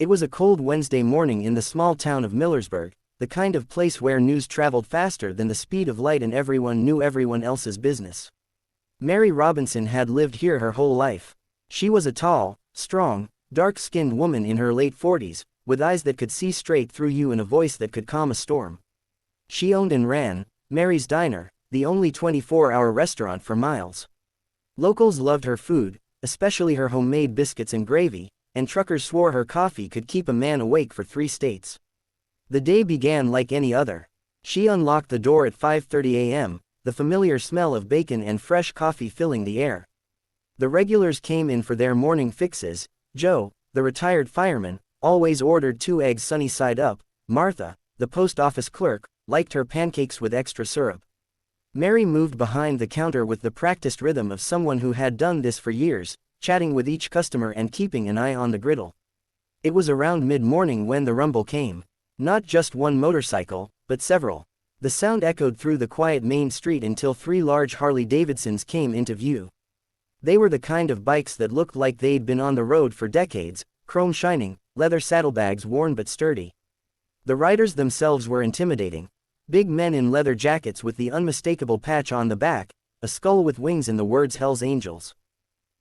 It was a cold Wednesday morning in the small town of Millersburg, the kind of place where news traveled faster than the speed of light and everyone knew everyone else's business. Mary Robinson had lived here her whole life. She was a tall, strong, dark-skinned woman in her late 40s, with eyes that could see straight through you and a voice that could calm a storm. She owned and ran Mary's Diner, the only 24-hour restaurant for miles. Locals loved her food, especially her homemade biscuits and gravy, and truckers swore her coffee could keep a man awake for 3 states. The day began like any other. She unlocked the door at 5:30 a.m., the familiar smell of bacon and fresh coffee filling the air. The regulars came in for their morning fixes. Joe, the retired fireman, always ordered 2 eggs sunny side up. Martha, the post office clerk, liked her pancakes with extra syrup. Mary moved behind the counter with the practiced rhythm of someone who had done this for years, chatting with each customer and keeping an eye on the griddle. It was around mid-morning when the rumble came. Not just one motorcycle, but several. The sound echoed through the quiet main street until 3 large Harley-Davidsons came into view. They were the kind of bikes that looked like they'd been on the road for decades, chrome shining, leather saddlebags worn but sturdy. The riders themselves were intimidating. Big men in leather jackets with the unmistakable patch on the back, a skull with wings and the words Hell's Angels.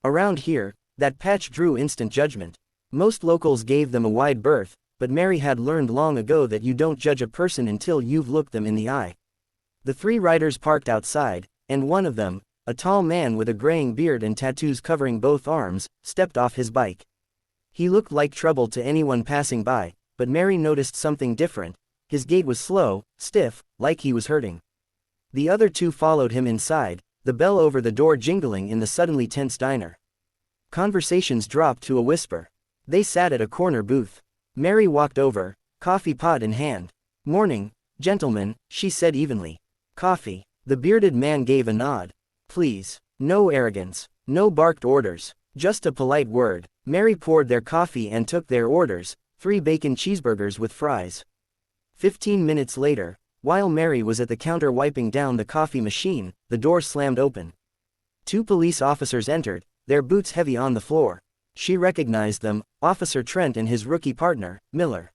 Around here, that patch drew instant judgment. Most locals gave them a wide berth, but Mary had learned long ago that you don't judge a person until you've looked them in the eye. The 3 riders parked outside, and one of them, a tall man with a graying beard and tattoos covering both arms, stepped off his bike. He looked like trouble to anyone passing by, but Mary noticed something different. His gait was slow, stiff, like he was hurting. The other 2 followed him inside, the bell over the door jingling in the suddenly tense diner. Conversations dropped to a whisper. They sat at a corner booth. Mary walked over, coffee pot in hand. "Morning, gentlemen," she said evenly. "Coffee." The bearded man gave a nod. "Please." No arrogance. No barked orders. Just a polite word. Mary poured their coffee and took their orders, 3 bacon cheeseburgers with fries. 15 minutes later, while Mary was at the counter wiping down the coffee machine, the door slammed open. 2 police officers entered, their boots heavy on the floor. She recognized them, Officer Trent and his rookie partner, Miller.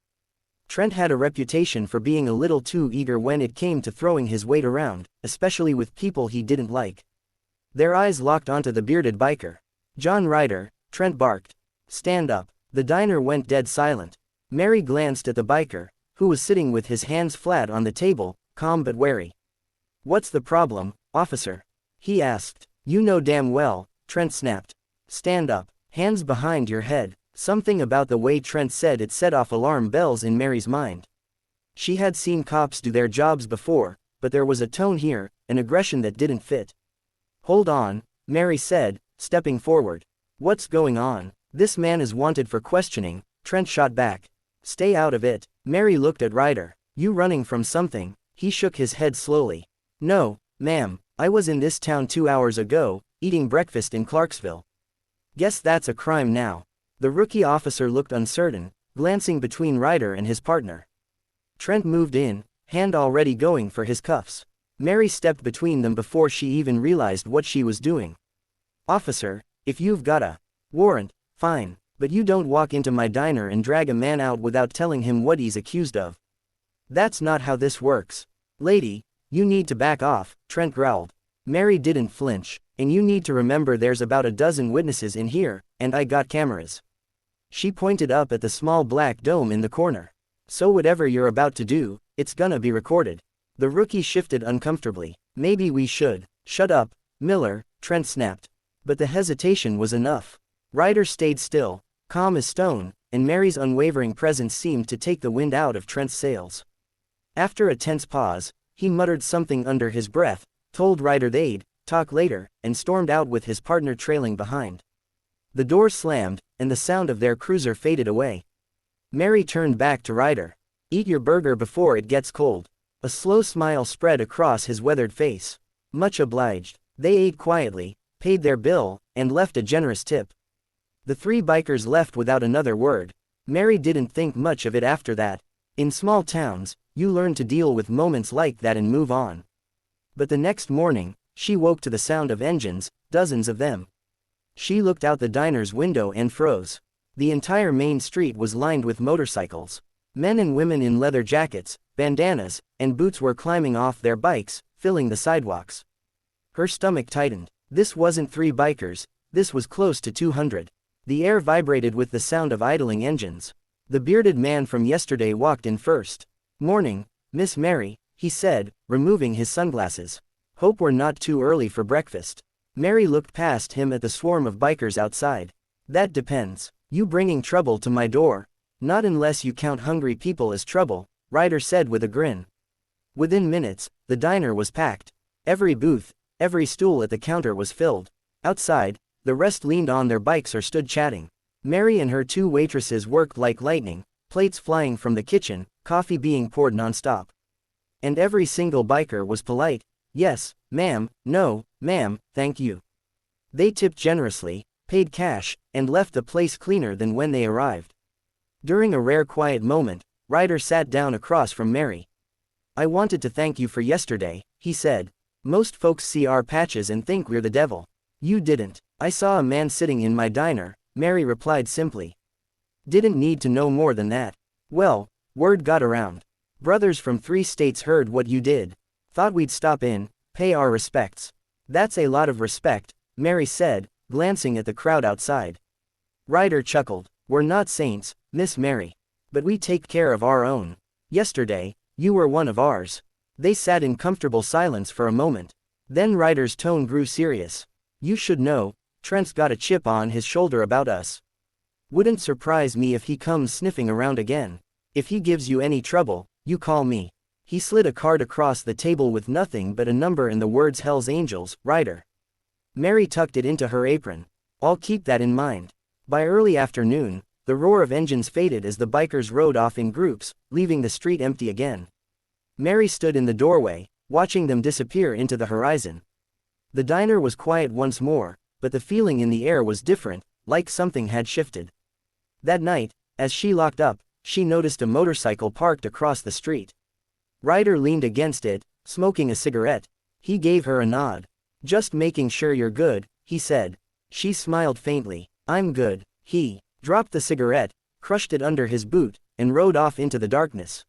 Trent had a reputation for being a little too eager when it came to throwing his weight around, especially with people he didn't like. Their eyes locked onto the bearded biker. "John Ryder," Trent barked. "Stand up." The diner went dead silent. Mary glanced at the biker, who was sitting with his hands flat on the table, calm but wary. "What's the problem, officer?" he asked. "You know damn well," Trent snapped. "Stand up. Hands behind your head." Something about the way Trent said it set off alarm bells in Mary's mind. She had seen cops do their jobs before, but there was a tone here, an aggression that didn't fit. "Hold on," Mary said, stepping forward. "What's going on?" "This man is wanted for questioning," Trent shot back. "Stay out of it." Mary looked at Ryder. "You running from something?" He shook his head slowly. "No, ma'am, I was in this town 2 hours ago, eating breakfast in Clarksville." "Guess that's a crime now." The rookie officer looked uncertain, glancing between Ryder and his partner. Trent moved in, hand already going for his cuffs. Mary stepped between them before she even realized what she was doing. "Officer, if you've got a warrant, fine, but you don't walk into my diner and drag a man out without telling him what he's accused of. That's not how this works." "Lady, you need to back off," Trent growled. Mary didn't flinch. "And you need to remember there's about a dozen witnesses in here, and I got cameras." She pointed up at the small black dome in the corner. "So whatever you're about to do, it's gonna be recorded." The rookie shifted uncomfortably. "Maybe we should." "Shut up, Miller," Trent snapped. But the hesitation was enough. Ryder stayed still, calm as stone, and Mary's unwavering presence seemed to take the wind out of Trent's sails. After a tense pause, he muttered something under his breath, told Ryder they'd talk later, and stormed out with his partner trailing behind. The door slammed, and the sound of their cruiser faded away. Mary turned back to Ryder. "Eat your burger before it gets cold." A slow smile spread across his weathered face. "Much obliged." They ate quietly, paid their bill, and left a generous tip. The 3 bikers left without another word. Mary didn't think much of it after that. In small towns, you learn to deal with moments like that and move on. But the next morning, she woke to the sound of engines, dozens of them. She looked out the diner's window and froze. The entire main street was lined with motorcycles. Men and women in leather jackets, bandanas, and boots were climbing off their bikes, filling the sidewalks. Her stomach tightened. This wasn't 3 bikers, this was close to 200. The air vibrated with the sound of idling engines. The bearded man from yesterday walked in first. "Morning, Miss Mary," he said, removing his sunglasses. "Hope we're not too early for breakfast." Mary looked past him at the swarm of bikers outside. "That depends. You bringing trouble to my door?" "Not unless you count hungry people as trouble," Ryder said with a grin. Within minutes, the diner was packed. Every booth, every stool at the counter was filled. Outside, the rest leaned on their bikes or stood chatting. Mary and her 2 waitresses worked like lightning, plates flying from the kitchen, coffee being poured non-stop. And every single biker was polite. "Yes, ma'am, no, ma'am, thank you." They tipped generously, paid cash, and left the place cleaner than when they arrived. During a rare quiet moment, Ryder sat down across from Mary. "I wanted to thank you for yesterday," he said. "Most folks see our patches and think we're the devil. You didn't." "I saw a man sitting in my diner," Mary replied simply. "Didn't need to know more than that." "Well, word got around. Brothers from 3 states heard what you did. Thought we'd stop in, pay our respects." "That's a lot of respect," Mary said, glancing at the crowd outside. Ryder chuckled. "We're not saints, Miss Mary. But we take care of our own. Yesterday, you were one of ours." They sat in comfortable silence for a moment. Then Ryder's tone grew serious. "You should know, Trent's got a chip on his shoulder about us. Wouldn't surprise me if he comes sniffing around again. If he gives you any trouble, you call me." He slid a card across the table with nothing but a number and the words Hell's Angels, Ryder. Mary tucked it into her apron. "I'll keep that in mind." By early afternoon, the roar of engines faded as the bikers rode off in groups, leaving the street empty again. Mary stood in the doorway, watching them disappear into the horizon. The diner was quiet once more, but the feeling in the air was different, like something had shifted. That night, as she locked up, she noticed a motorcycle parked across the street. Ryder leaned against it, smoking a cigarette. He gave her a nod. "Just making sure you're good," he said. She smiled faintly. "I'm good." He dropped the cigarette, crushed it under his boot, and rode off into the darkness.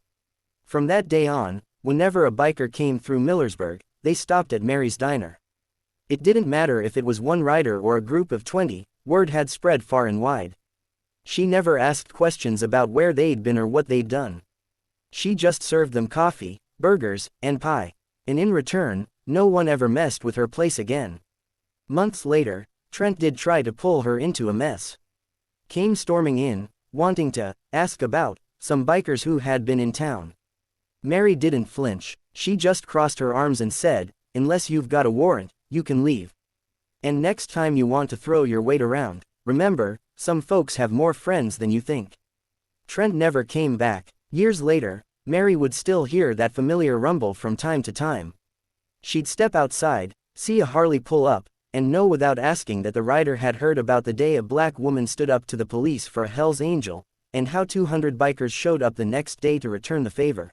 From that day on, whenever a biker came through Millersburg, they stopped at Mary's diner. It didn't matter if it was one rider or a group of 20, word had spread far and wide. She never asked questions about where they'd been or what they'd done. She just served them coffee, burgers, and pie. And in return, no one ever messed with her place again. Months later, Trent did try to pull her into a mess. Came storming in, wanting to ask about some bikers who had been in town. Mary didn't flinch. She just crossed her arms and said, "Unless you've got a warrant, you can leave. And next time you want to throw your weight around, remember, some folks have more friends than you think." Trent never came back. Years later, Mary would still hear that familiar rumble from time to time. She'd step outside, see a Harley pull up, and know without asking that the rider had heard about the day a black woman stood up to the police for a Hell's Angel, and how 200 bikers showed up the next day to return the favor.